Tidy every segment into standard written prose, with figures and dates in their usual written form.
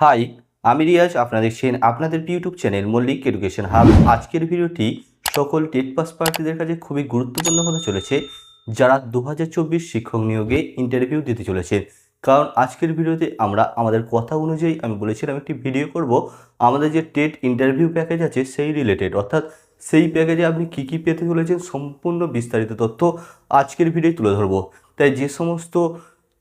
High, আমি রিয়াজ। আপনারা দেখছেন আপনাদের YouTube channel Mallick education hub. আজকের ভিডিওটি সকল টেট পাস প্রার্থীদের কাছে খুবই গুরুত্বপূর্ণ হতে চলেছে, যারা 2024 শিক্ষক নিয়োগে ইন্টারভিউ দিতে চলেছে। কারণ আজকের ভিডিওতে আমরা আমাদের কথা অনুযায়ী আমি বলেছিলাম একটি ভিডিও করব আমাদের যে টেট ইন্টারভিউ প্যাকেজ আছে সেই রিলেটেড, অর্থাৎ সেই প্যাকেজে আপনি কী কী পেতে চলেছেন সম্পূর্ণ বিস্তারিত তথ্য আজকের ভিডিও তুলে ধরবো। তাই যে সমস্ত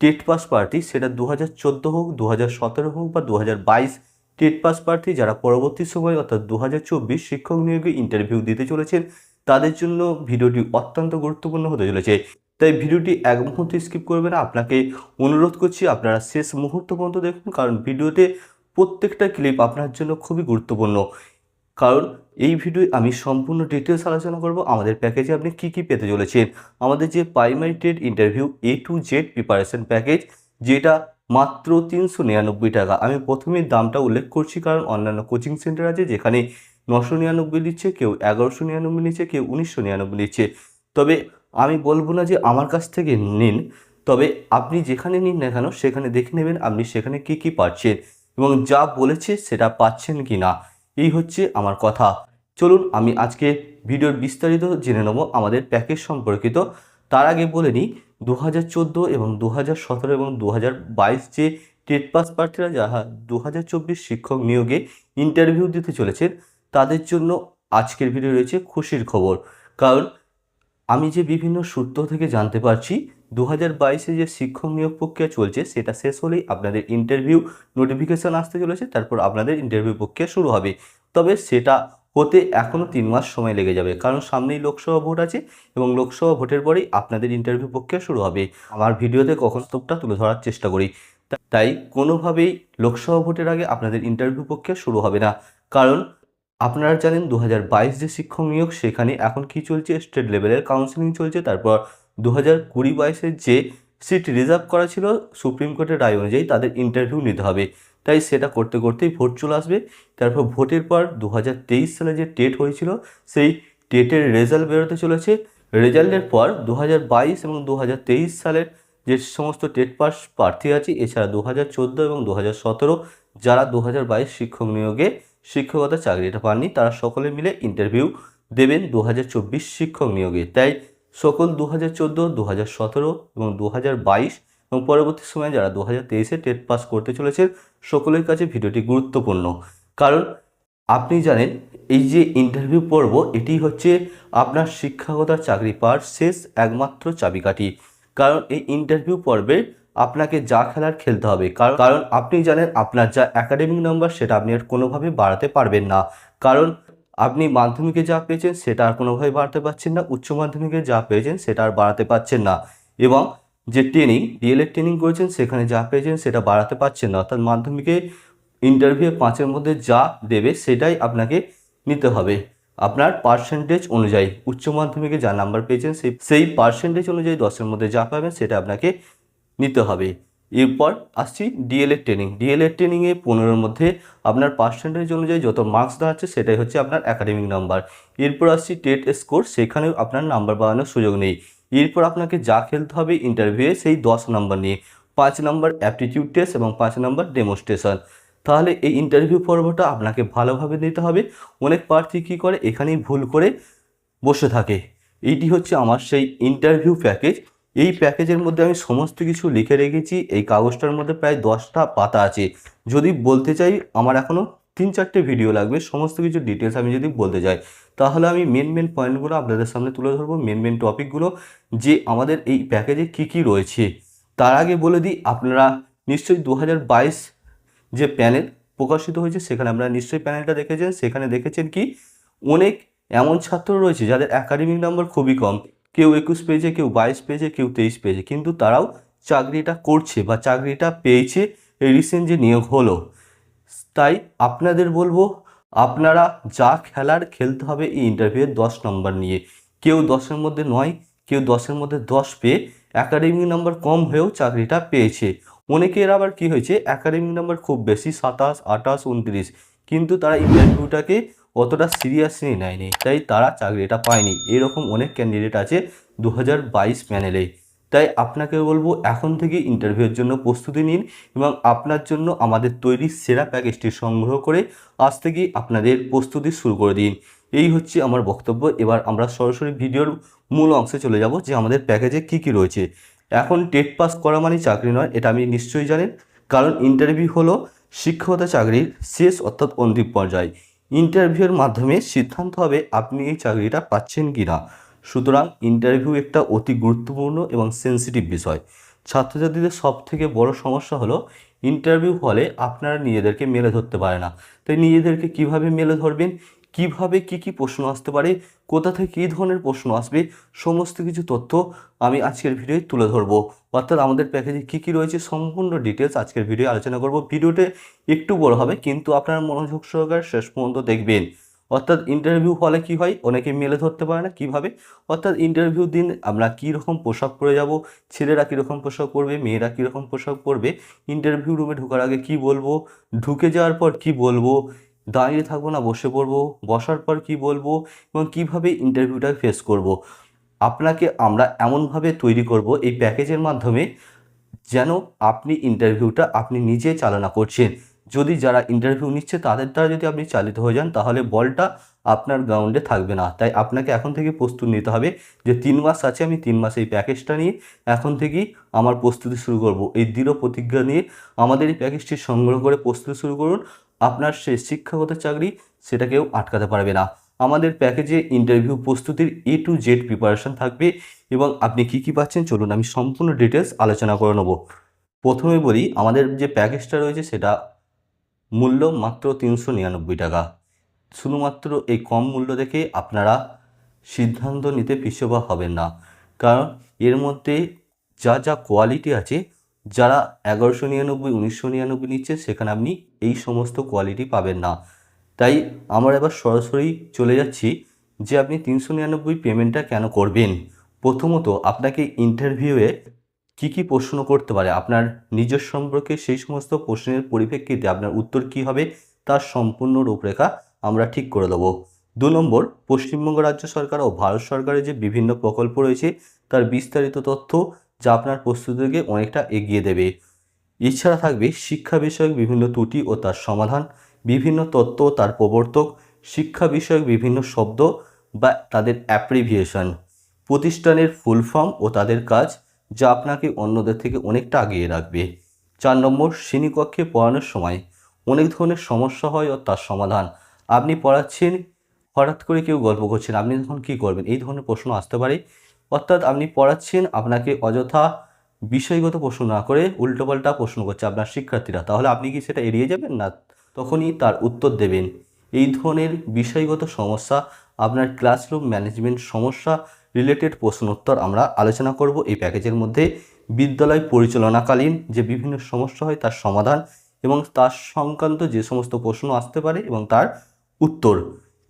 টেট পাস প্রার্থী, সেটা 2014 হোক, 2017 হোক বা 2022 টেট পাস প্রার্থী যারা পরবর্তী সময় অর্থাৎ 2024 শিক্ষক নিয়োগে ইন্টারভিউ দিতে চলেছেন, তাদের জন্য ভিডিওটি অত্যন্ত গুরুত্বপূর্ণ হতে চলেছে। তাই ভিডিওটি এক মুহূর্তে স্কিপ করবেন না। আপনাকে অনুরোধ করছি আপনারা শেষ মুহূর্ত পর্যন্ত দেখুন, কারণ ভিডিওতে প্রত্যেকটা ক্লিপ আপনার জন্য খুবই গুরুত্বপূর্ণ। কারণ এই ভিডিওয় আমি সম্পূর্ণ ডিটেলস আলোচনা করব আমাদের প্যাকেজে আপনি কী কী পেতে চলেছেন। আমাদের যে primary TET interview A to Z preparation package, যেটা মাত্র 399 টাকা। আমি প্রথমেই দামটা উল্লেখ করছি কারণ অন্যান্য কোচিং সেন্টার আছে যেখানে 999 নিচ্ছে, কেউ 1199 নিচ্ছে, কেউ 1999 নিচ্ছে। তবে আমি বলবো না যে আমার কাছ থেকে নিন, তবে আপনি যেখানে নিন না কেন সেখানে দেখে নেবেন আপনি সেখানে কী কী পাচ্ছেন এবং যা বলেছে সেটা পাচ্ছেন কি না। এই হচ্ছে আমার কথা। চলুন আমি আজকে ভিডিওর বিস্তারিত জেনে নেব আমাদের প্যাকেজ সম্পর্কিত। তার আগে বলে নিই, 2014 এবং 2017 এবং 2022 যে টেট পাস প্রার্থীরা যারা 2024 শিক্ষক নিয়োগে ইন্টারভিউ দিতে চলেছেন, তাদের জন্য আজকের ভিডিও রয়েছে খুশির খবর। কারণ আমি যে বিভিন্ন সূত্র থেকে জানতে পারছি 2022-এ যে শিক্ষক নিয়োগ প্রক্রিয়া চলছে সেটা শেষ হলেই আপনাদের ইন্টারভিউ নোটিফিকেশান আসতে চলেছে, তারপর আপনাদের ইন্টারভিউ প্রক্রিয়া শুরু হবে। তবে সেটা হতে এখনও 3 মাস সময় লেগে যাবে, কারণ সামনেই লোকসভা ভোট আছে এবং লোকসভা ভোটের পরেই আপনাদের ইন্টারভিউ প্রক্রিয়া শুরু হবে। আমার ভিডিওতে কখনটা তুলে ধরার চেষ্টা করি, তাই কোনোভাবেই লোকসভা ভোটের আগে আপনাদের ইন্টারভিউ প্রক্রিয়া শুরু হবে না। কারণ আপনারা জানেন 2022 যে শিক্ষক নিয়োগ সেখানে এখন কি চলছে, স্টেট লেভেলের কাউন্সিলিং চলছে। তারপর 2020-22-এর যে সিট রিজার্ভ করা ছিল সুপ্রিম কোর্টের রায় অনুযায়ী তাদের ইন্টারভিউ নিতে হবে। তাই সেটা করতে করতেই ভোট চলে আসবে। তারপর ভোটের পর 2023 সালে যে টেট হয়েছিল সেই টেটের রেজাল্ট বেরোতে চলেছে। রেজাল্টের পর 2022 এবং 2023 সালের যে সমস্ত টেট পাস প্রার্থী আছে, এছাড়া 2014 এবং 2017 যারা 2022 শিক্ষক নিয়োগে শিক্ষকতা চাকরিটা পাননি, তারা সকলে মিলে ইন্টারভিউ দেবেন 2024 শিক্ষক নিয়োগে। তাই সকল 2014, 2017 এবং 2022 এবং পরবর্তী সময়ে যারা 2023-এ টেট পাস করতে চলেছেন সকলের কাছে ভিডিওটি গুরুত্বপূর্ণ। কারণ আপনি জানেন এই যে ইন্টারভিউ পর্ব, এটি হচ্ছে আপনার শিক্ষকতা চাকরি পাওয়ার শেষ একমাত্র চাবিকাঠি। কারণ এই ইন্টারভিউ পর্বে আপনাকে যা খেলার খেলতে হবে। কারণ আপনি জানেন আপনার যা একাডেমিক নাম্বার সেটা আপনি আর কোনোভাবে বাড়াতে পারবেন না। কারণ আপনি মাধ্যমিকে যা পেয়েছেন সেটা আর কোনোভাবে বাড়াতে পারছেন না, উচ্চ মাধ্যমিকে যা পেয়েছেন সেটা আর বাড়াতে পারছেন না, এবং যে ট্রেনিং ডিএলএড ট্রেনিং করেছেন সেখানে যা পেয়েছেন সেটা বাড়াতে পারছেন না। অর্থাৎ মাধ্যমিকে ইন্টারভিউ 5-এর মধ্যে যা দেবে সেটাই আপনাকে নিতে হবে আপনার পার্সেন্টেজ অনুযায়ী। উচ্চ মাধ্যমিকে যা নাম্বার পেয়েছেন সেই পার্সেন্টেজ অনুযায়ী 10-এর মধ্যে যা পাবেন সেটা আপনাকে নিতে হবে। এরপর আসছি ডিএলএড ট্রেনিং। ডিএলএড ট্রেনিংয়ে 15-এর মধ্যে আপনার পার্সেন্টেজ অনুযায়ী যত মার্কস দাঁড়াচ্ছে সেটাই হচ্ছে আপনার একাডেমিক নাম্বার। এরপর আসছি টেট স্কোর, সেখানেও আপনার নাম্বার বাড়ানোর সুযোগ নেই। এরপর আপনাকে যা খেলতে হবে ইন্টারভিউয়ে সেই 10 নাম্বার নিয়ে, 5 নাম্বার অ্যাপটিটিউড টেস্ট এবং 5 নাম্বার ডেমনস্ট্রেশন। তাহলে এই ইন্টারভিউ পর্বটা আপনাকে ভালোভাবে নিতে হবে। অনেক প্রার্থী কী করে, এখানেই ভুল করে বসে থাকে। এইটি হচ্ছে আমার সেই ইন্টারভিউ প্যাকেজ। এই প্যাকেজের মধ্যে আমি সমস্ত কিছু লিখে রেখেছি। এই কাগজটার মধ্যে প্রায় 10টা পাতা আছে। যদি বলতে চাই আমার এখনও 3-4টে ভিডিও লাগবে সমস্ত কিছু ডিটেলস আমি যদি বলতে চাই। তাহলে আমি মেন পয়েন্টগুলো আপনাদের সামনে তুলে ধরবো, মেন টপিকগুলো যে আমাদের এই প্যাকেজে কি কি রয়েছে। তার আগে বলে দিই, আপনারা নিশ্চয়ই 2022 যে প্যানেল প্রকাশিত হয়েছে সেখানে আপনারা নিশ্চয়ই প্যানেলটা দেখেছেন। সেখানে দেখেছেন কি অনেক এমন ছাত্র রয়েছে যাদের একাডেমিক নাম্বার খুবই কম, কেউ 21 পেয়েছে, কেউ 22 পেয়েছে, কেউ 23 পেয়েছে, কিন্তু তারাও চাকরিটা করছে বা চাকরিটা পেয়েছে এই রিসেন্ট যে নিয়োগ হলো। তাই আপনাদের বলবো আপনারা যা খেলার খেলতে হবে এই ইন্টারভিউয়ের 10 নম্বর নিয়ে। কেউ 10-এর মধ্যে 9, কেউ 10-এর মধ্যে 10 পেয়ে একাডেমিক নাম্বার কম হয়েও চাকরিটা পেয়েছে। অনেকের আবার কি হয়েছে, একাডেমিক নাম্বার খুব বেশি 27, 28, 29, কিন্তু তারা ইন্টারভিউটাকে অতটা সিরিয়াসলি নেয়নি, তাই তারা চাকরিটা পায়নি। এরকম অনেক ক্যান্ডিডেট আছে 2022 প্যানেলে। তাই আপনাকে বলবো এখন থেকে ইন্টারভিউয়ের জন্য প্রস্তুতি নিন এবং আপনার জন্য আমাদের তৈরি সেরা প্যাকেজটি সংগ্রহ করে আজ থেকেই আপনাদের প্রস্তুতি শুরু করে দিন। এই হচ্ছে আমার বক্তব্য। এবার আমরা সরাসরি ভিডিওর মূল অংশে চলে যাব যে আমাদের প্যাকেজে কি কি রয়েছে। এখন টেট পাস করা মানেই চাকরি নয়, এটা আপনি নিশ্চয়ই জানেন, কারণ ইন্টারভিউ হলো শিক্ষকতা চাকরির শেষ অর্থাৎ অন্তিম পর্যায়। ইন্টারভিউয়ের মাধ্যমে সিদ্ধান্ত হবে আপনি এই চাকরিটা পাচ্ছেন কি না। সুতরাং ইন্টারভিউ একটা অতি গুরুত্বপূর্ণ এবং সেন্সিটিভ বিষয়। ছাত্রছাত্রীদের সব থেকে বড় সমস্যা হলো ইন্টারভিউ হলে আপনারা নিজেদেরকে মেলে ধরতে পারে না। তাই নিজেদেরকে কিভাবে মেলে ধরবেন, কিভাবে কি প্রশ্ন আসতে পারে, কোথা থেকে কী ধরনের প্রশ্ন আসবে, সমস্ত কিছু তথ্য আমি আজকের ভিডিওয় তুলে ধরবো। অর্থাৎ আমাদের প্যাকেজে কী রয়েছে সম্পূর্ণ ডিটেলস আজকের ভিডিও আলোচনা করব। ভিডিওতে একটু বড় হবে কিন্তু আপনারা মনোযোগ সহকারে শেষ পর্যন্ত দেখবেন। অর্থাৎ ইন্টারভিউ হলে কি হয়, অনেকে মেলে ধরতে পারে না কিভাবে। অর্থাৎ ইন্টারভিউ দিন আমরা কীরকম পোশাক পরে যাব, ছেলেরা কীরকম পোশাক পরবে, মেয়েরা কীরকম পোশাক পরবে, ইন্টারভিউ রুমে ঢোকার আগে কি বলবো, ঢুকে যাওয়ার পর কি বলবো, দাঁড়িয়ে থাকবো না বসে পড়বো, বসার পর কি বলবো এবং কিভাবে ইন্টারভিউটা ফেস করব। আপনাকে আমরা এমনভাবে তৈরি করব এই প্যাকেজের মাধ্যমে যেন আপনি ইন্টারভিউটা আপনি নিজে চালনা করছেন। যদি যারা ইন্টারভিউ নিচ্ছে তাদের দ্বারা যদি আপনি চালিত হয়ে যান তাহলে বলটা আপনার গ্রাউন্ডে থাকবে না। তাই আপনাকে এখন থেকে প্রস্তুতি নিতে হবে যে 3 মাস আছে, আমি 3 মাস এই প্যাকেজটা নিয়ে এখন থেকেই আমার প্রস্তুতি শুরু করব। এই দৃঢ় প্রতিজ্ঞা নিয়ে আমাদের এই প্যাকেজটি সংগ্রহ করে প্রস্তুতি শুরু করুন। আপনার সেই শিক্ষাগত চাকরি সেটা কেউ আটকাতে পারবে না। আমাদের প্যাকেজে ইন্টারভিউ প্রস্তুতির A to Z প্রিপারেশন থাকবে এবং আপনি কি পাচ্ছেন চলুন আমি সম্পূর্ণ ডিটেলস আলোচনা করে নেব। প্রথমে বলি আমাদের যে প্যাকেজটা রয়েছে সেটা মূল্য মাত্র 399 টাকা। শুধুমাত্র এই কম মূল্য দেখে আপনারা সিদ্ধান্ত নিতে পিছপা হবেন না, কারণ এর মধ্যে যা কোয়ালিটি আছে, যারা 1199 1999 নিচ্ছে সেখানে আপনি এই সমস্ত কোয়ালিটি পাবেন না। তাই আমরা এবার সরাসরি চলে যাচ্ছি যে আপনি 399 পেমেন্টটা কেন করবেন। প্রথমত আপনাকে ইন্টারভিউয়ে কি প্রশ্ন করতে পারে, আপনার নিজের সম্পর্কে সেই সমস্ত প্রশ্নের পরিপ্রেক্ষিতে আপনার উত্তর কি হবে তার সম্পূর্ণ রূপরেখা আমরা ঠিক করে দেবো। 2 নম্বর, পশ্চিমবঙ্গ রাজ্য সরকার ও ভারত সরকারের যে বিভিন্ন প্রকল্প রয়েছে তার বিস্তারিত তথ্য যা আপনার প্রস্তুতিকে অনেকটা এগিয়ে দেবে। এছাড়া থাকবে শিক্ষা বিষয়ক বিভিন্ন ত্রুটি ও তার সমাধান, বিভিন্ন তত্ত্ব তার প্রবর্তক, শিক্ষা বিষয়ক বিভিন্ন শব্দ বা তাদের অ্যাপ্রিভিয়েশন, প্রতিষ্ঠানের ফুল ফর্ম ও তাদের কাজ যা আপনাকে অন্যদের থেকে অনেকটা আগিয়ে রাখবে। 4 নম্বর, শ্রেণীকক্ষে পড়ানোর সময় অনেক ধরনের সমস্যা হয় ও তার সমাধান। আপনি পড়াচ্ছেন, হঠাৎ করে কেউ গল্প করছেন, আপনি তখন কী করবেন, এই ধরনের প্রশ্ন আসতে পারে। অর্থাৎ আপনি পড়াচ্ছেন, আপনাকে অযথা বিষয়গত প্রশ্ন না করে উল্টোপাল্টা প্রশ্ন করছে আপনার শিক্ষার্থীরা, তাহলে আপনি কি সেটা এড়িয়ে যাবেন না, তখনই তার উত্তর দেবেন। এই ধরনের বিষয়গত সমস্যা, আপনার ক্লাসরুম ম্যানেজমেন্ট সমস্যা রিলেটেড প্রশ্নোত্তর আমরা আলোচনা করব এই প্যাকেজের মধ্যে। বিদ্যালয় পরিচালনাকালীন যে বিভিন্ন সমস্যা হয় তার সমাধান এবং তার সংক্রান্ত যে সমস্ত প্রশ্ন আসতে পারে এবং তার উত্তর।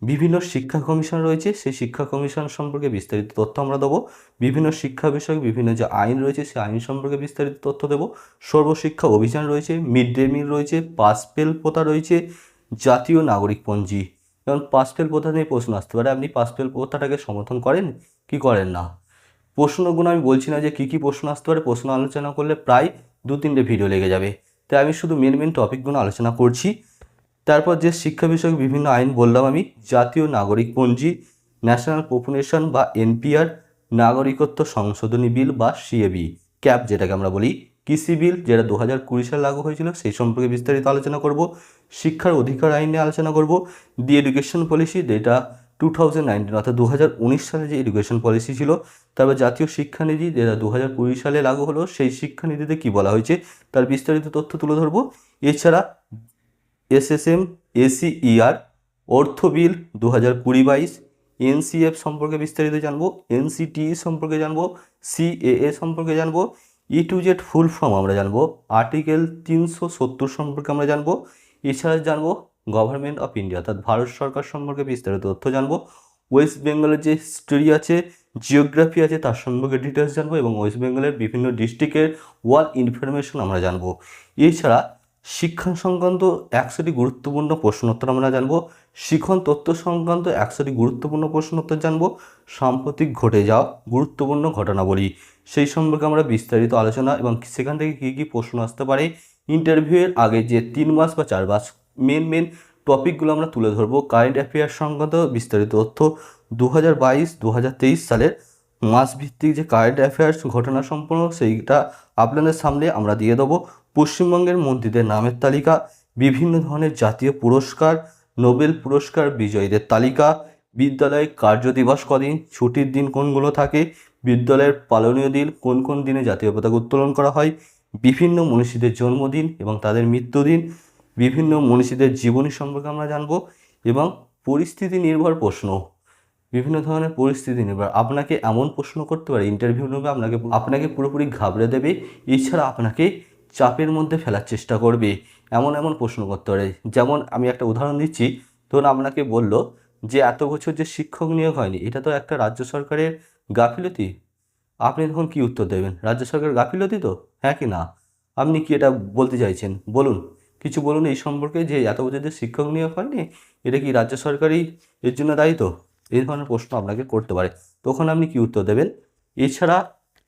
বিভিন্ন শিক্ষা কমিশন রয়েছে, সেই শিক্ষা কমিশন সম্পর্কে বিস্তারিত তথ্য আমরা দেবো। বিভিন্ন শিক্ষা বিষয়ক বিভিন্ন যে আইন রয়েছে সেই আইন সম্পর্কে বিস্তারিত তথ্য দেবো। সর্বশিক্ষা অভিযান রয়েছে, মিড ডে মিল রয়েছে, পাস ফেল প্রথা রয়েছে, জাতীয় নাগরিক পঞ্জি। যেমন পাস ফেল প্রথা নিয়ে প্রশ্ন আসতে পারে, আপনি পাস ফেল প্রথাটাকে সমর্থন করেন কি করেন না। প্রশ্নগুলো আমি বলছি না যে কী প্রশ্ন আসতে পারে, প্রশ্ন আলোচনা করলে প্রায় 2-3টে ভিডিও লেগে যাবে, তাই আমি শুধু মেন টপিকগুলো আলোচনা করছি। তারপর যে শিক্ষা বিষয়ক বিভিন্ন আইন বললাম আমি, জাতীয় নাগরিক পঞ্জি, ন্যাশনাল পপুলেশন বা NPR, নাগরিকত্ব সংশোধনী বিল বা CAB, ক্যাপ যেটাকে আমরা বলি, কৃষি বিল যেটা 2020 সালে লাগু হয়েছিল সেই সম্পর্কে বিস্তারিত আলোচনা করব। শিক্ষার অধিকার আইন নিয়ে আলোচনা করব। দি এডুকেশন পলিসি যেটা 2019 অর্থাৎ 2019 সালে যে এডুকেশন পলিসি ছিল। তারপর জাতীয় শিক্ষানীতি যেটা 2020 সালে লাগু হলো, সেই শিক্ষানীতিতে কী বলা হয়েছে তার বিস্তারিত তথ্য তুলে ধরবো। এছাড়া SSM ACER অর্থ বিল 2020-22, NCF সম্পর্কে বিস্তারিত জানবো, NCTE সম্পর্কে জানবো, CAA সম্পর্কে জানবো, E to Z full form আমরা জানবো, আর্টিকেল 370 সম্পর্কে আমরা জানবো। এছাড়া জানবো গভর্নমেন্ট অফ ইন্ডিয়া অর্থাৎ ভারত সরকার সম্পর্কে বিস্তারিত তথ্য জানবো। ওয়েস্ট বেঙ্গলের যে হিস্ট্রি আছে, জিওগ্রাফি আছে তার সম্পর্কে ডিটেলস জানবো এবং ওয়েস্ট বেঙ্গলের বিভিন্ন ডিস্ট্রিক্টের ওয়াল ইনফরমেশন আমরা জানবো। এছাড়া শিক্ষা সংক্রান্ত 100টি গুরুত্বপূর্ণ প্রশ্নোত্তর আমরা জানবো। শিখন তথ্য সংক্রান্ত 100টি গুরুত্বপূর্ণ প্রশ্নোত্তর জানবো। সাম্প্রতিক ঘটে যাওয়া গুরুত্বপূর্ণ ঘটনাবলী সেই সম্পর্কে আমরা বিস্তারিত আলোচনা এবং সেখান থেকে কী কী প্রশ্ন আসতে পারে, ইন্টারভিউয়ের আগে যে 3 মাস বা 4 মাস মেন টপিকগুলো আমরা তুলে ধরবো। কারেন্ট অ্যাফেয়ার্স সংক্রান্ত বিস্তারিত তথ্য 2022-2023 সালের মাসভিত্তিক যে কারেন্ট অ্যাফেয়ার্স ঘটনা সম্পূর্ণ সেইটা আপনাদের সামনে আমরা দিয়ে দেবো। পশ্চিমবঙ্গের মন্ত্রীদের নামের তালিকা, বিভিন্ন ধরনের জাতীয় পুরস্কার, নোবেল পুরস্কার বিজয়ীদের তালিকা, বিদ্যালয়ে কার্যদিবস কদিন, ছুটির দিন কোনগুলো থাকে, বিদ্যালয়ের পালনীয় দিন কোন কোন দিনে জাতীয় পতাকা উত্তোলন করা হয়, বিভিন্ন মনীষীদের জন্মদিন এবং তাদের মৃত্যুদিন, বিভিন্ন মনীষীদের জীবনী সম্পর্কে আমরা জানবো এবং পরিস্থিতি নির্ভর প্রশ্ন, বিভিন্ন ধরনের পরিস্থিতি নির্ভর আপনাকে এমন প্রশ্ন করতে পারে, ইন্টারভিউ নেবে আপনাকে পুরোপুরি ঘাবড়ে দেবে, এছাড়া আপনাকে চাপের মধ্যে ফেলার চেষ্টা করবে, এমন প্রশ্ন করতে পারে। যেমন আমি একটা উদাহরণ দিচ্ছি, ধরুন আপনাকে বলল যে এত বছর যে শিক্ষক নিয়োগ হয়নি, এটা তো একটা রাজ্য সরকারের গাফিলতি। আপনি তখন কি উত্তর দেবেন? রাজ্য সরকারের গাফিলতি তো, হ্যাঁ কি না? আপনি কি এটা বলতে চাইছেন বলুন, কিছু বলুন এই সম্পর্কে, যে এত বছর যে শিক্ষক নিয়োগ হয়নি এটা কি রাজ্য সরকারই এর জন্য দায়ী তো? এই ধরনের প্রশ্ন আপনাকে করতে পারে, তখন আপনি কি উত্তর দেবেন? এছাড়া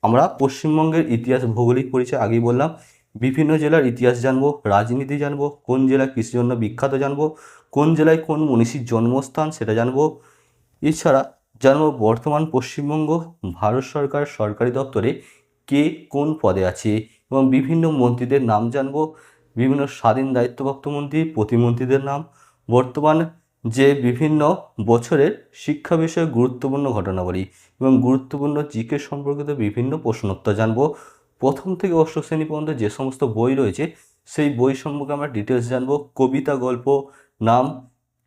আমরা পশ্চিমবঙ্গের ইতিহাস ভৌগোলিক পরিচয় আগেই বললাম, বিভিন্ন জেলার ইতিহাস জানবো, রাজনীতি জানবো, কোন জেলা কৃষির জন্য বিখ্যাত জানবো, কোন জেলায় কোন মনীষীর জন্মস্থান সেটা জানবো। এছাড়া জানবো বর্তমান পশ্চিমবঙ্গ ভারত সরকার সরকারি দপ্তরে কে কোন পদে আছে এবং বিভিন্ন মন্ত্রীদের নাম জানবো, বিভিন্ন স্বাধীন দায়িত্বপ্রাপ্ত মন্ত্রী প্রতিমন্ত্রীদের নাম, বর্তমান যে বিভিন্ন বছরের শিক্ষা বিষয়ে গুরুত্বপূর্ণ ঘটনাবলী এবং গুরুত্বপূর্ণ জিকে সম্পর্কিত বিভিন্ন প্রশ্নোত্তর জানবো। প্রথম থেকে অষ্টম শ্রেণী পর্যন্ত যে সমস্ত বই রয়েছে সেই বই সম্পর্কে আমরা ডিটেলস জানবো, কবিতা গল্প নাম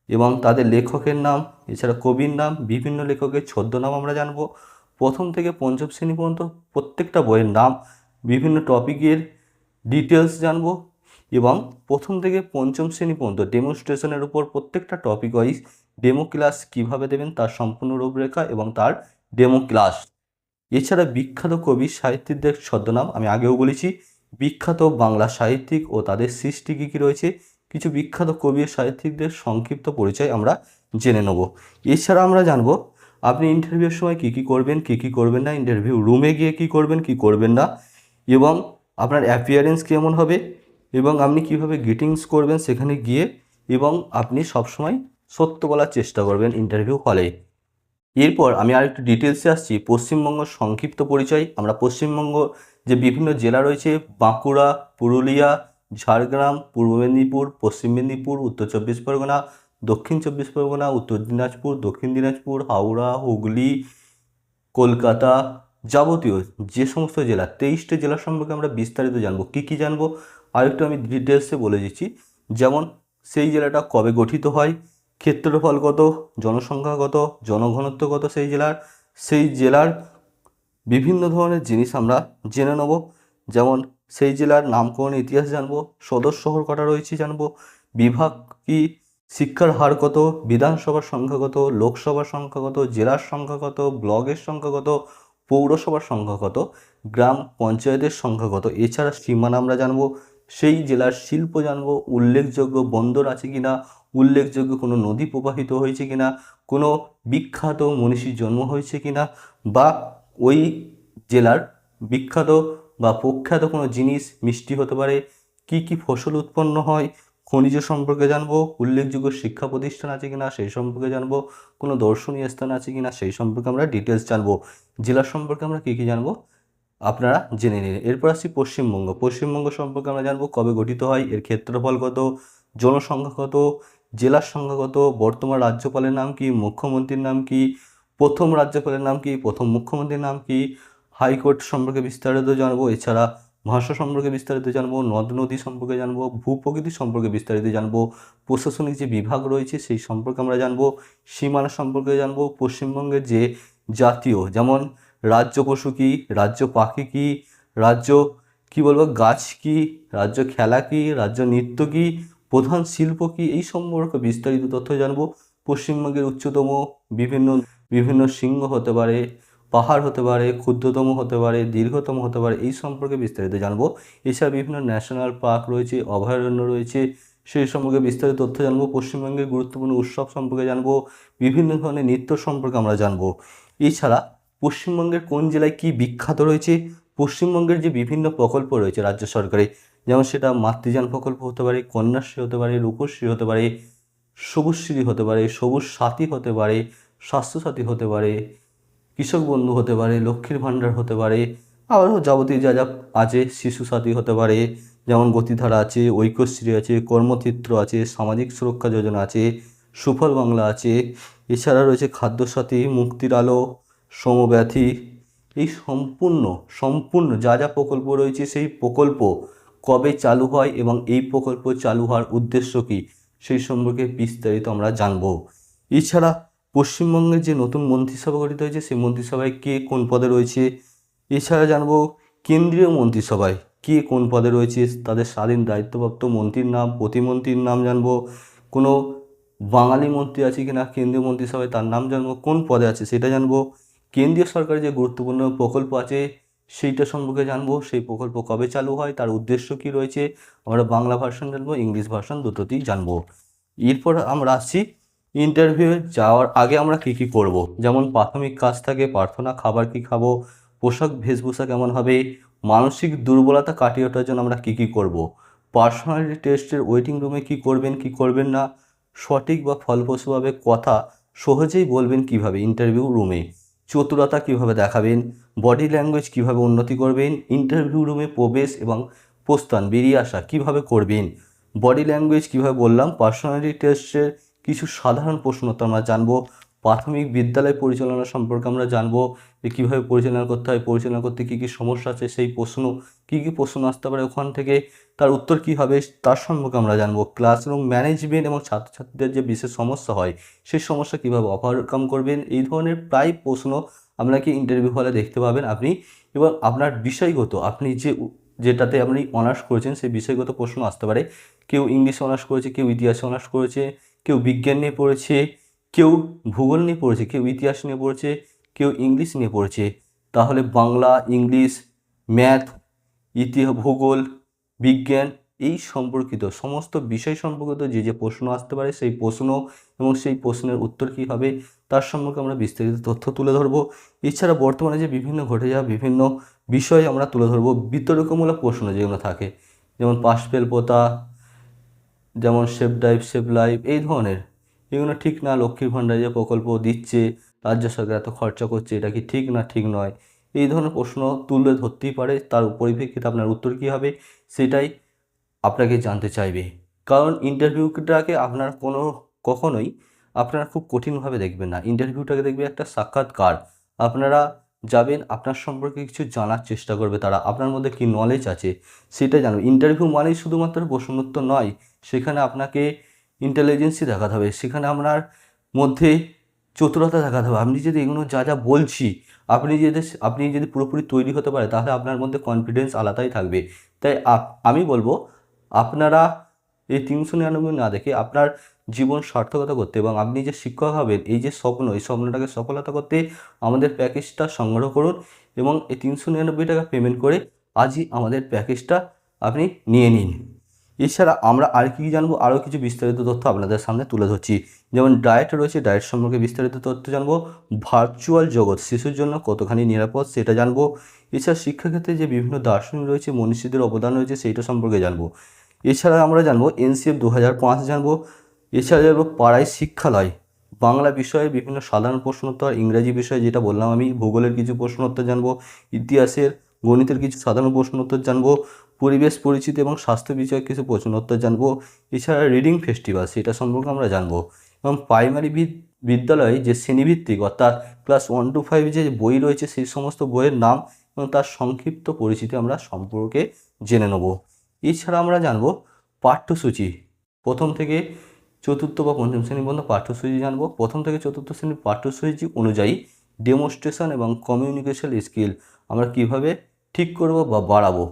এবং তাদের লেখকের নাম, এছাড়া কবির নাম, বিভিন্ন লেখকের ছদ্মনাম আমরা জানবো। প্রথম থেকে পঞ্চম শ্রেণী পর্যন্ত প্রত্যেকটা বইয়ের নাম, বিভিন্ন টপিকের ডিটেলস জানবো এবং প্রথম থেকে পঞ্চম শ্রেণী পর্যন্ত ডেমনস্ট্রেশনের উপর প্রত্যেকটা টপিক ওয়াইজ ডেমো ক্লাস কীভাবে দেবেন তার সম্পূর্ণ রূপরেখা এবং তার ডেমো ক্লাস। এছাড়া বিখ্যাত কবি সাহিত্যিকদের ছদ্মনাম আমি আগেও বলেছি, বিখ্যাত বাংলা সাহিত্যিক ও তাদের সৃষ্টি কী কী রয়েছে, কিছু বিখ্যাত কবি ও সাহিত্যিকদের সংক্ষিপ্ত পরিচয় আমরা জেনে নেব। এছাড়া আমরা জানবো আপনি ইন্টারভিউর সময় কী কী করবেন, কী কী করবেন না, ইন্টারভিউ রুমে গিয়ে কী করবেন, কী করবেন না, এবং আপনার অ্যাপিয়ারেন্স কেমন হবে এবং আপনি কীভাবে গ্রিটিংস করবেন সেখানে গিয়ে, এবং আপনি সবসময় সত্য বলার চেষ্টা করবেন ইন্টারভিউ হলে। এরপর আমি আরেকটু ডিটেলসে আসছি, পশ্চিমবঙ্গ সংক্ষিপ্ত পরিচয়। আমরা পশ্চিমবঙ্গ যে বিভিন্ন জেলা রয়েছে, বাঁকুড়া, পুরুলিয়া, ঝাড়গ্রাম, পূর্ব মেদিনীপুর, পশ্চিম মেদিনীপুর, উত্তর চব্বিশ পরগনা, দক্ষিণ চব্বিশ পরগনা, উত্তর দিনাজপুর, দক্ষিণ দিনাজপুর, হাওড়া, হুগলি, কলকাতা, যাবতীয় যে সমস্ত জেলা 23টা জেলা সম্পর্কে আমরা বিস্তারিত জানবো। কী কী জানবো আরেকটু আমি ডিটেলসে বলে দিচ্ছি, যেমন সেই জেলাটা কবে গঠিত হয়, ক্ষেত্রফল কত, জনসংখ্যা কত, জনঘনত্ব কত সেই জেলার বিভিন্ন ধরনের জিনিস আমরা জেনে নেব। যেমন সেই জেলার নামকরণের ইতিহাস জানবো, সদর শহর কটা রয়েছে জানবো, বিভাগ কি, শিক্ষার হার কত, বিধানসভার সংখ্যা কত, লোকসভার সংখ্যা কত, জেলার সংখ্যা কত, ব্লকের সংখ্যা কত, পৌরসভার সংখ্যা কত, গ্রাম পঞ্চায়েতের সংখ্যা কত। এছাড়া সীমানা আমরা জানবো, সেই জেলার শিল্প জানবো, উল্লেখযোগ্য বন্দর আছে কিনা, উল্লেখযোগ্য কোনো নদী প্রবাহিত হয়েছে কিনা, কোনো বিখ্যাত মনীষীর জন্ম হয়েছে কিনা, বা ওই জেলার বিখ্যাত বা প্রখ্যাত কোনো জিনিস মিষ্টি হতে পারে, কি কি ফসল উৎপন্ন হয়, খনিজ সম্পর্কে জানবো, উল্লেখযোগ্য শিক্ষা প্রতিষ্ঠান আছে কিনা সেই সম্পর্কে জানবো, কোনো দর্শনীয় স্থান আছে কিনা সেই সম্পর্কে আমরা ডিটেলস জানবো। জেলা সম্পর্কে আমরা কী কী জানবো আপনারা জেনে নিন। এরপর আসছি পশ্চিমবঙ্গ সম্পর্কে আমরা জানবো কবে গঠিত হয়, এর ক্ষেত্রফল কত, জনসংখ্যা কত, জেলার সংখ্যা কত, বর্তমান রাজ্যপালের নাম কি, মুখ্যমন্ত্রীর নাম কি, প্রথম রাজ্যপালের নাম কি, প্রথম মুখ্যমন্ত্রীর নাম কি, হাইকোর্ট সম্পর্কে বিস্তারিত জানবো। এছাড়া ভাষা সম্পর্কে বিস্তারিত জানবো, নদ নদী সম্পর্কে জানবো, ভূপ্রকৃতি সম্পর্কে বিস্তারিত জানবো, প্রশাসনিক যে বিভাগ রয়েছে সেই সম্পর্কে আমরা জানবো, সীমানা সম্পর্কে জানবো, পশ্চিমবঙ্গের যে জাতীয় যেমন রাজ্য পশু কী, রাজ্য পাখি কী, রাজ্য কী বলবো গাছ কী, রাজ্য খেলা কী, রাজ্য নৃত্য কী, প্রধান শিল্প কী, এই সম্পর্কে বিস্তারিত তথ্য জানবো। পশ্চিমবঙ্গের উচ্চতম বিভিন্ন বিভিন্ন শৃঙ্গ হতে পারে, পাহাড় হতে পারে, ক্ষুদ্রতম হতে পারে, দীর্ঘতম হতে পারে, এই সম্পর্কে বিস্তারিত জানবো। এছাড়া বিভিন্ন ন্যাশনাল পার্ক রয়েছে, অভয়ারণ্য রয়েছে, সেই সম্পর্কে বিস্তারিত তথ্য জানবো। পশ্চিমবঙ্গের গুরুত্বপূর্ণ উৎসব সম্পর্কে জানবো, বিভিন্ন ধরনের নৃত্য সম্পর্কে আমরা জানবো। এছাড়া পশ্চিমবঙ্গের কোন জেলায় কী বিখ্যাত রয়েছে, পশ্চিমবঙ্গের যে বিভিন্ন প্রকল্প রয়েছে রাজ্য সরকারের, যেমন সেটা মাতৃযান প্রকল্প হতে পারে, কন্যাশ্রী হতে পারে, রূপশ্রী হতে পারে, সবুজশ্রী হতে পারে, সবুজ সাথী হতে পারে, স্বাস্থ্যসাথী হতে পারে, কৃষক বন্ধু হতে পারে, লক্ষ্মীর ভাণ্ডার হতে পারে, আরও যাবতীয় যা যা আছে, শিশু সাথী হতে পারে, যেমন গতিধারা আছে, ঐক্যশ্রী আছে, কর্মচিত্র আছে, সামাজিক সুরক্ষা যোজনা আছে, সুফল বাংলা আছে। এছাড়া রয়েছে খাদ্যসাথী, মুক্তির আলো, সমব্যথী। এই সম্পূর্ণ যা যা প্রকল্প রয়েছে সেই প্রকল্প কবে চালু হয় এবং এই প্রকল্প চালু হওয়ার উদ্দেশ্য কী, সেই সম্পর্কে বিস্তারিত আমরা জানব। এছাড়া পশ্চিমবঙ্গের যে নতুন মন্ত্রিসভা গঠিত হয়েছে সেই মন্ত্রিসভায় কে কোন পদে রয়েছে। এছাড়া জানব কেন্দ্রীয় মন্ত্রিসভায় কে কোন পদে রয়েছে, তাদের স্বাধীন দায়িত্বপ্রাপ্ত মন্ত্রীর নাম, প্রতিমন্ত্রীর নাম জানব। কোনো বাঙালি মন্ত্রী আছে কিনা কেন্দ্রীয় মন্ত্রিসভায় তার নাম জানব, কোন পদে আছে সেটা জানব। কেন্দ্রীয় সরকারের যে গুরুত্বপূর্ণ প্রকল্প আছে সেইটা সম্পর্কে জানবো, সেই প্রকল্প কবে চালু হয়, তার উদ্দেশ্য কী রয়েছে। আমরা বাংলা ভার্সন জানবো, ইংলিশ ভার্সন দুটোতেই জানবো। এরপর আমরা আসছি ইন্টারভিউয়ে যাওয়ার আগে আমরা কী কী করব। যেমন প্রাথমিক কাজ থাকে, প্রার্থনা, খাবার কী খাবো, পোশাক বেশভূষা কেমন হবে, মানসিক দুর্বলতা কাটিয়ে ওঠার জন্য আমরা কী কী করব, পার্সোনালিটি টেস্টের ওয়েটিং রুমে কী করবেন কী করবেন না, সঠিক বা ফলপ্রসূভাবে কথা সহজেই বলবেন কিভাবে ইন্টারভিউ রুমে, চতুরতা কিভাবে দেখাবেন, বডি ল্যাঙ্গুয়েজ কিভাবে উন্নতি করবেন, ইন্টারভিউ রুমে প্রবেশ এবং প্রস্থান বেরিয়ে আসা কিভাবে করবেন, বডি ল্যাঙ্গুয়েজ কীভাবে বললাম, পার্সোনালিটি টেস্টের কিছু সাধারণ প্রশ্নোত্তর আমরা জানবো, প্রাথমিক বিদ্যালয় পরিচালনা সম্পর্কে আমরা জানবো যে কীভাবে পরিচালনা করতে হয়, পরিচালনা করতে কী কী সমস্যা আছে, সেই প্রশ্ন কী কী প্রশ্ন আসতে পারে ওখান থেকে, তার উত্তর কী হবে তার সম্পর্কে আমরা জানবো। ক্লাসরুম ম্যানেজমেন্ট এবং ছাত্রছাত্রীদের যে বিশেষ সমস্যা হয় সেই সমস্যা কীভাবে ওভারকাম করবেন, এই ধরনের প্রায় প্রশ্ন আপনাকে ইন্টারভিউ হলে দেখতে পাবেন আপনি। এবং আপনার বিষয়গত আপনি যেটাতে আপনি অনার্স করেছেন সেই বিষয়গত প্রশ্ন আসতে পারে। কেউ ইংলিশে অনার্স করেছে, কেউ ইতিহাসে অনার্স করেছে, কেউ বিজ্ঞান নিয়ে পড়েছে, কেউ ভূগোল নিয়ে পড়েছে, কেউ ইতিহাস নিয়ে পড়েছে, কেউ ইংলিশ নিয়ে পড়েছে। তাহলে বাংলা, ইংলিশ, ম্যাথ, ভূগোল, বিজ্ঞান এই সম্পর্কিত সমস্ত বিষয় সম্পর্কিত যে প্রশ্ন আসতে পারে সেই প্রশ্ন এবং সেই প্রশ্নের উত্তর কী হবে তার সম্পর্কে আমরা বিস্তারিত তথ্য তুলে ধরবো। এছাড়া বর্তমানে যে বিভিন্ন ঘটে যাওয়া বিভিন্ন বিষয় আমরা তুলে ধরবো, বিতর্কমূলক প্রশ্ন যেগুলো থাকে, যেমন পাস ফেল পোতা, যেমন সেভ ড্রাইভ সেভ লাইফ, এই ধরনের এগুলো ঠিক না, লক্ষ্মীর ভাণ্ডার যে প্রকল্প দিচ্ছে রাজ্য সরকার এত খরচা করছে এটা কি ঠিক না ঠিক নয়, এই ধরনের প্রশ্ন তুলে ধরতেই পারে। তার পরিপ্রেক্ষিতে আপনার উত্তর কী হবে সেটাই আপনাকে জানতে চাইবে। কারণ ইন্টারভিউটাকে আপনার কখনোই আপনারা খুব কঠিনভাবে দেখবেন না, ইন্টারভিউটাকে দেখবে একটা সাক্ষাৎকার। আপনারা যাবেন, আপনার সম্পর্কে কিছু জানার চেষ্টা করবে তারা, আপনার মধ্যে কী নলেজ আছে সেটা জানবে। ইন্টারভিউ মানেই শুধুমাত্র প্রশ্নোত্তর নয়, সেখানে আপনাকে ইন্টেলিজেন্সি দেখাতে হবে, সেখানে আপনার মধ্যে চতুরতা দেখাতে হবে। আপনি যদি এগুলো যা যা বলছি আপনি যদি পুরোপুরি তৈরি হতে পারে তাহলে আপনার মধ্যে কনফিডেন্স আলাদাই থাকবে। তাই আমি বলবো আপনারা এই 399 না দেখে আপনার জীবন সার্থকতা করতে এবং আপনি যে শিক্ষক হবেন এই যে স্বপ্ন, এই স্বপ্নটাকে সফলতা করতে আমাদের প্যাকেজটা সংগ্রহ করুন এবং এই 399 টাকা পেমেন্ট করে আজই আমাদের প্যাকেজটা আপনি নিয়ে নিন। এছাড়া আমরা আর কী জানবো, আরও কিছু বিস্তারিত তথ্য আপনাদের সামনে তুলে ধরছি। যেমন ডায়েট রয়েছে, ডায়েট সম্পর্কে বিস্তারিত তথ্য জানবো। ভার্চুয়াল জগৎ শিশুর জন্য কতখানি নিরাপদ সেটা জানবো। এছাড়া শিক্ষাক্ষেত্রে যে বিভিন্ন দার্শনিক রয়েছে, মনীষীদের অবদান রয়েছে সেইটা সম্পর্কে জানবো। এছাড়া আমরা জানবো NCF 2005 জানবো। এছাড়া জানবো পাড়ায় শিক্ষালয়, বাংলা বিষয়ে বিভিন্ন সাধারণ প্রশ্নোত্তর, ইংরাজি বিষয়ে যেটা বললাম আমি, ভূগোলের কিছু প্রশ্নোত্তর জানবো, ইতিহাসের গণিতের কিছু সাধারণ প্রশ্নোত্তর জানবো, পরিবেশ পরিচিতি এবং স্বাস্থ্য বিষয়ক কিছু প্রশ্নোত্তর জানবো। এছাড়া রিডিং ফেস্টিভ্যাল সেটা সম্পর্কে আমরা জানবো এবং প্রাইমারি বিদ্যালয়ে যে শ্রেণীভিত্তিক অর্থাৎ ক্লাস 1 to 5 যে বই রয়েছে সেই সমস্ত বইয়ের নাম এবং তার সংক্ষিপ্ত পরিচিতি আমরা সম্পর্কে জেনে নেব। এছাড়া আমরা জানবো পাঠ্যসূচি, প্রথম থেকে চতুর্থ বা পঞ্চম শ্রেণী পর্যন্ত পাঠ্যসূচি জানবো। প্রথম থেকে চতুর্থ শ্রেণীর পাঠ্যসূচি অনুযায়ী ডেমনস্ট্রেশন এবং কমিউনিকেশন স্কিল আমরা কিভাবে ঠিক করব বা বাড়াবো,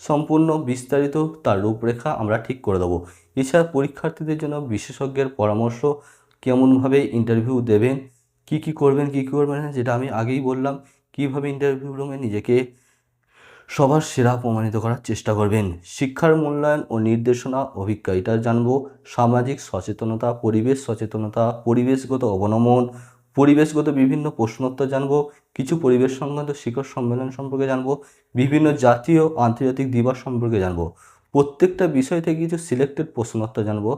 সম্পূর্ণ বিস্তারিত তার রূপরেখা আমরা ঠিক করে দেবো। এছাড়া পরীক্ষার্থীদের জন্য বিশেষজ্ঞের পরামর্শ, কেমনভাবে ইন্টারভিউ দেবেন, কী কী করবেন কী কী করবেন না, যেটা আমি আগেই বললাম। কীভাবে ইন্টারভিউ রুমে নিজেকে সবার সেরা প্রমাণিত করার চেষ্টা করবেন, শিক্ষার মূল্যায়ন ও নির্দেশনা অভিজ্ঞতা এটা জানবো, সামাজিক সচেতনতা, পরিবেশ সচেতনতা, পরিবেশগত অবনমন, পরিবেশগত বিভিন্ন প্রশ্নোত্তর জানবো, কিছু পরিবেশ সংক্রান্ত শিখর সম্মেলন সম্পর্কে জানবো, বিভিন্ন জাতীয় আন্তর্জাতিক দিবস সম্পর্কে জানবো, প্রত্যেকটা বিষয় থেকে কিছু সিলেক্টেড প্রশ্নোত্তর জানবো।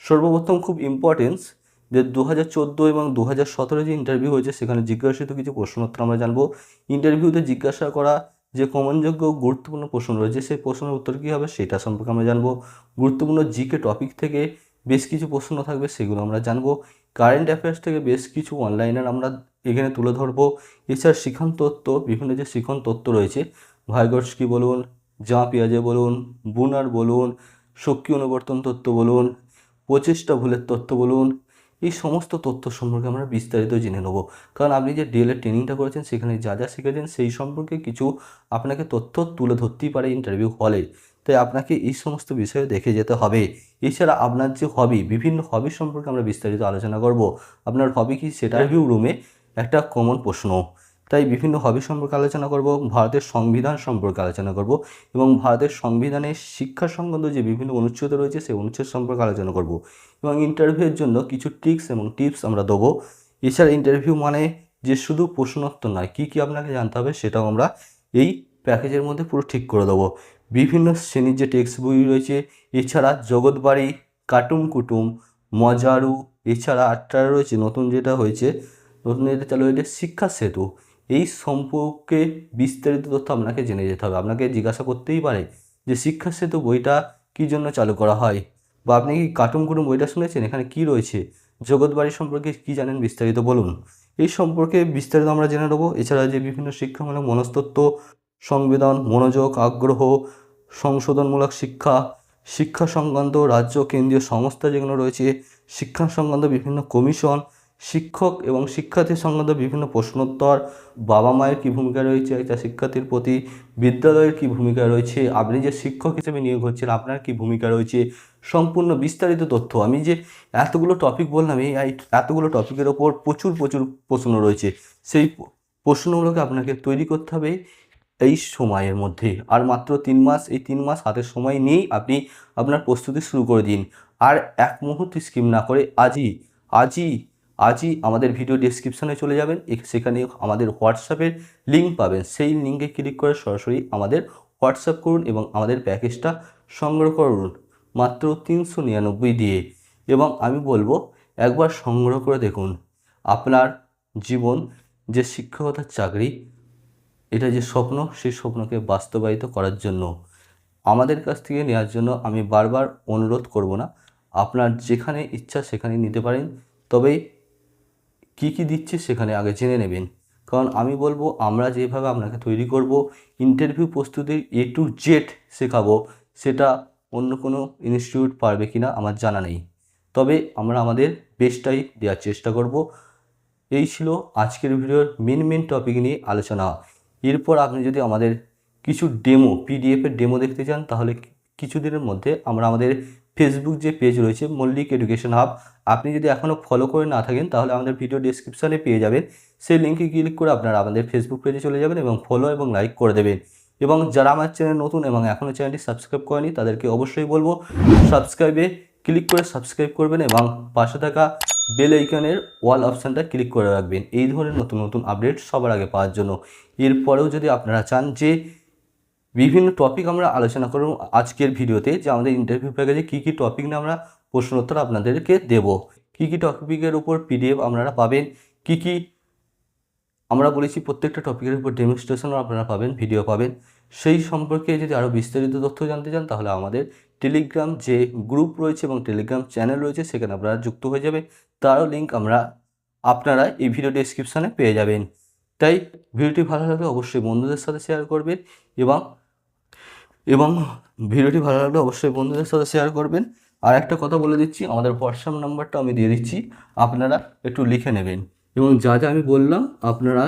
সর্বপ্রথম খুব ইম্পর্টেন্স যে 2014 এবং 2017 যে ইন্টারভিউ হয়েছে সেখানে জিজ্ঞাসিত কিছু প্রশ্নোত্তর আমরা জানবো। ইন্টারভিউতে জিজ্ঞাসা করা যে কমনযোগ্য গুরুত্বপূর্ণ প্রশ্ন রয়েছে সেই প্রশ্নের উত্তর কী হবে সেটা সম্পর্কে আমরা জানবো। গুরুত্বপূর্ণ জিকে টপিক থেকে বেশ কিছু প্রশ্ন থাকবে সেগুলো আমরা জানবো। কারেন্ট অ্যাফেয়ার্স থেকে বেশ কিছু অনলাইনের আমরা এখানে তুলে ধরবো। এছাড়া শিখন তত্ত্ব, বিভিন্ন যে শিখন তত্ত্ব রয়েছে, ভাইগটস্কি বলুন, জাঁ পিয়াজে বলুন, বুনার বলুন, শক্তি অনুবর্তন তত্ত্ব বলুন, প্রচেষ্টা ভুলের তত্ত্ব বলুন, এই সমস্ত তথ্য সম্পর্কে আমরা বিস্তারিত জেনে নেব। কারণ আপনি যে ডিএলএড ট্রেনিংটা করেছেন সেখানে যা যা শিখেছেন সেই সম্পর্কে কিছু আপনাকে তথ্য তুলে ধরতেই পারে ইন্টারভিউ হলে, তাই আপনাকে এই সমস্ত বিষয়ে দেখে যেতে হবে। এছাড়া আপনার যে হবি, বিভিন্ন হবি সম্পর্কে আমরা বিস্তারিত আলোচনা করব। আপনার হবি কি সেটা ইন্টারভিউ রুমে একটা কমন প্রশ্ন, তাই বিভিন্ন হবি সম্পর্কে আলোচনা করব, ভারতের সংবিধান সম্পর্কে আলোচনা করব এবং ভারতের সংবিধানের শিক্ষা সংক্রান্ত যে বিভিন্ন অনুচ্ছেদ রয়েছে সেই অনুচ্ছেদ সম্পর্কে আলোচনা করব এবং ইন্টারভিউয়ের জন্য কিছু ট্রিক্স এবং টিপস আমরা দেবো। এছাড়া ইন্টারভিউ মানে যে শুধু প্রশ্নোত্তর নয়, কী কী আপনাকে জানতে হবে সেটাও আমরা এই প্যাকেজের মধ্যে পুরো ঠিক করে দেবো। বিভিন্ন শ্রেণীর যে টেক্সট বই রয়েছে, এছাড়া জগৎবাড়ি, কাটুম কুটুম, মজারু, এছাড়া আটটা রয়েছে নতুন যেটা হয়েছে, নতুন যেটা চালু হয়েছে শিক্ষা সেতু, এই সম্পর্কে বিস্তারিত তথ্য আপনাকে জেনে যেতে হবে। আপনাকে জিজ্ঞাসা করতেই পারে যে শিক্ষা সেতু বইটা কী জন্য চালু করা হয়, বা আপনি কি কাটুম কুটুম বইটা শুনেছেন, এখানে কি রয়েছে, জগৎবাড়ি সম্পর্কে কি জানেন বিস্তারিত বলুন। এই সম্পর্কে বিস্তারিত আমরা জেনে নেবো। এছাড়া যে বিভিন্ন শিক্ষামূলক মনস্তত্ত্ব, সংবেদন, মনোযোগ, আগ্রহ, সংশোধনমূলক শিক্ষা, শিক্ষা সংক্রান্ত রাজ্য কেন্দ্রীয় সংস্থা যেগুলো রয়েছে, শিক্ষা সংক্রান্ত বিভিন্ন কমিশন, শিক্ষক এবং শিক্ষার্থী সংক্রান্ত বিভিন্ন প্রশ্নোত্তর, বাবা মায়ের কী ভূমিকা রয়েছে একটা শিক্ষার্থীর প্রতি, বিদ্যালয়ের কী ভূমিকা রয়েছে, আপনি যে শিক্ষক হিসেবে নিয়োগ হচ্ছেন আপনার কী ভূমিকা রয়েছে, সম্পূর্ণ বিস্তারিত তথ্য। আমি যে এতগুলো টপিক বললাম, এই এতগুলো টপিকের ওপর প্রচুর প্রচুর প্রশ্ন রয়েছে, সেই প্রশ্নগুলোকে আপনাকে তৈরি করতে হবে এই সময়ের মধ্যে। আর মাত্র 3 মাস, এই 3 মাস হাতে সময় নিয়েই আপনি আপনার প্রস্তুতি শুরু করে দিন। আর এক মুহূর্ত স্কিপ না করে আজই আমাদের ভিডিও ডেসক্রিপশনে চলে যাবেন, সেখানে আমাদের হোয়াটসঅ্যাপের লিঙ্ক পাবেন, সেই লিঙ্কে ক্লিক করে সরাসরি আমাদের হোয়াটসঅ্যাপ করুন এবং আমাদের প্যাকেজটা সংগ্রহ করুন মাত্র 399 দিয়ে। এবং আমি বলবো একবার সংগ্রহ করে দেখুন, আপনার জীবন যে শিক্ষকতার চাকরি, এটা যে স্বপ্ন, সেই স্বপ্নকে বাস্তবায়িত করার জন্য আমাদের কাছ থেকে নেওয়ার জন্য আমি বারবার অনুরোধ করব না, আপনার যেখানে ইচ্ছা সেখানে নিতে পারেন, তবে কী কী দিচ্ছে সেখানে আগে জেনে নেবেন। কারণ আমি বলবো আমরা যেভাবে আপনাকে তৈরি করব, ইন্টারভিউ প্রস্তুতির A to Z শেখাবো, সেটা অন্য কোনো ইনস্টিটিউট পারবে কি না আমার জানা নেই, তবে আমরা আমাদের বেস্টটাই দেওয়ার চেষ্টা করব। এই ছিল আজকের ভিডিওর মেন টপিক নিয়ে আলোচনা। এরপর আপনি যদি আমাদের কিছু ডেমো, পিডিএফের ডেমো দেখতে চান, তাহলে কিছুদিনের মধ্যে আমরা আমাদের ফেসবুক যে পেজ রয়েছে মল্লিক এডুকেশন হাব, আপনি যদি এখনও ফলো করে না থাকেন তাহলে আমাদের ভিডিও ডেসক্রিপশানে পেয়ে যাবেন, সেই লিঙ্কে ক্লিক করে আপনারা আমাদের ফেসবুক পেজে চলে যাবেন এবং ফলো এবং লাইক করে দেবেন। এবং যারা আমার চ্যানেল নতুন এবং এখনও চ্যানেলটি সাবস্ক্রাইব করেনি তাদেরকে অবশ্যই বলবো সাবস্ক্রাইবে ক্লিক করে সাবস্ক্রাইব করবেন এবং পাশে থাকা বেল আইকনের অল অপশানটা ক্লিক করে রাখবেন এই ধরনের নতুন নতুন আপডেট সবার আগে পাওয়ার জন্য। এরপরেও যদি আপনারা চান যে বিভিন্ন টপিক আমরা আলোচনা করব আজকের ভিডিওতে, যে আমাদের ইন্টারভিউ প্যাকেজে কী কী টপিক নিয়ে আমরা প্রশ্নোত্তর আপনাদেরকে দেব, কী কী টপিকের উপর পিডিএফ আপনারা পাবেন, কী কী আমরা বলেছি প্রত্যেকটা টপিকের উপর ডেমনস্ট্রেশনও আপনারা পাবেন, ভিডিও পাবেন, সেই সম্পর্কে যদি আরও বিস্তারিত তথ্য জানতে চান তাহলে আমাদের টেলিগ্রাম যে গ্রুপ রয়েছে এবং টেলিগ্রাম চ্যানেল রয়েছে সেখানে আপনারা যুক্ত হয়ে যাবে, তারও লিঙ্ক আপনারা এই ভিডিও ডেসক্রিপশানে পেয়ে যাবেন। তাই ভিডিওটি ভালো লাগলে অবশ্যই বন্ধুদের সাথে শেয়ার করবেন এবং ভিডিওটি ভালো লাগলে অবশ্যই বন্ধুদের সাথে শেয়ার করবেন। আর একটা কথা বলে দিচ্ছি, আমাদের হোয়াটসঅ্যাপ নাম্বারটা আমি দিয়ে দিচ্ছি, আপনারা একটু লিখে নেবেন এবং যা যা আমি বললাম আপনারা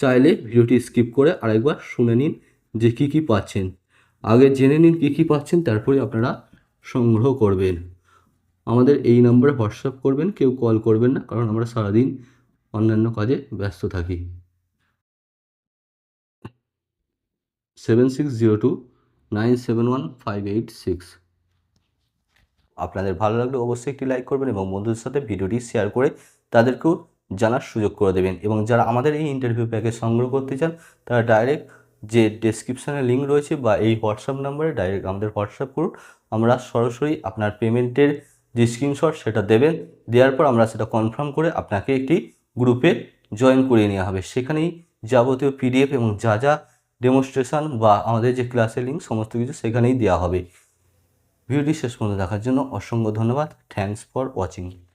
চাইলে ভিডিওটি স্কিপ করে আরেকবার শুনে নিন যে কী কী পাচ্ছেন, আগে জেনে নিন কী কী পাচ্ছেন, তারপরে আপনারা সংগ্রহ করবেন। আমাদের এই নম্বরে হোয়াটসঅ্যাপ করবেন, কেউ কল করবেন না, কারণ আমরা সারাদিন অন্যান্য কাজে ব্যস্ত থাকি। 7602971586। আপনাদের ভালো লাগলে অবশ্যই একটি লাইক করবেন এবং বন্ধুদের সাথে ভিডিওটি শেয়ার করে তাদেরকেও জানার সুযোগ করে দেবেন। এবং যারা আমাদের এই ইন্টারভিউ প্যাকেজ সংগ্রহ করতে চান তারা ডাইরেক্ট যে ডেসক্রিপশানে লিঙ্ক রয়েছে বা এই হোয়াটসঅ্যাপ নাম্বারে ডাইরেক্ট আমাদের হোয়াটসঅ্যাপ করুন। আমরা সরাসরি আপনার পেমেন্টের যে স্ক্রিনশট সেটা দেবেন, দেওয়ার পর আমরা সেটা কনফার্ম করে আপনাকে একটি গ্রুপে জয়েন করিয়ে নেওয়া হবে। সেখানেই যাবতীয় পিডিএফ এবং যা যা ডেমনস্ট্রেশন বা আমাদের যে ক্লাসের লিঙ্ক সমস্ত কিছু সেখানেই দেওয়া হবে। ভিডিওটি শেষ পর্যন্ত দেখার জন্য অসংখ্য ধন্যবাদ। Thanks for watching.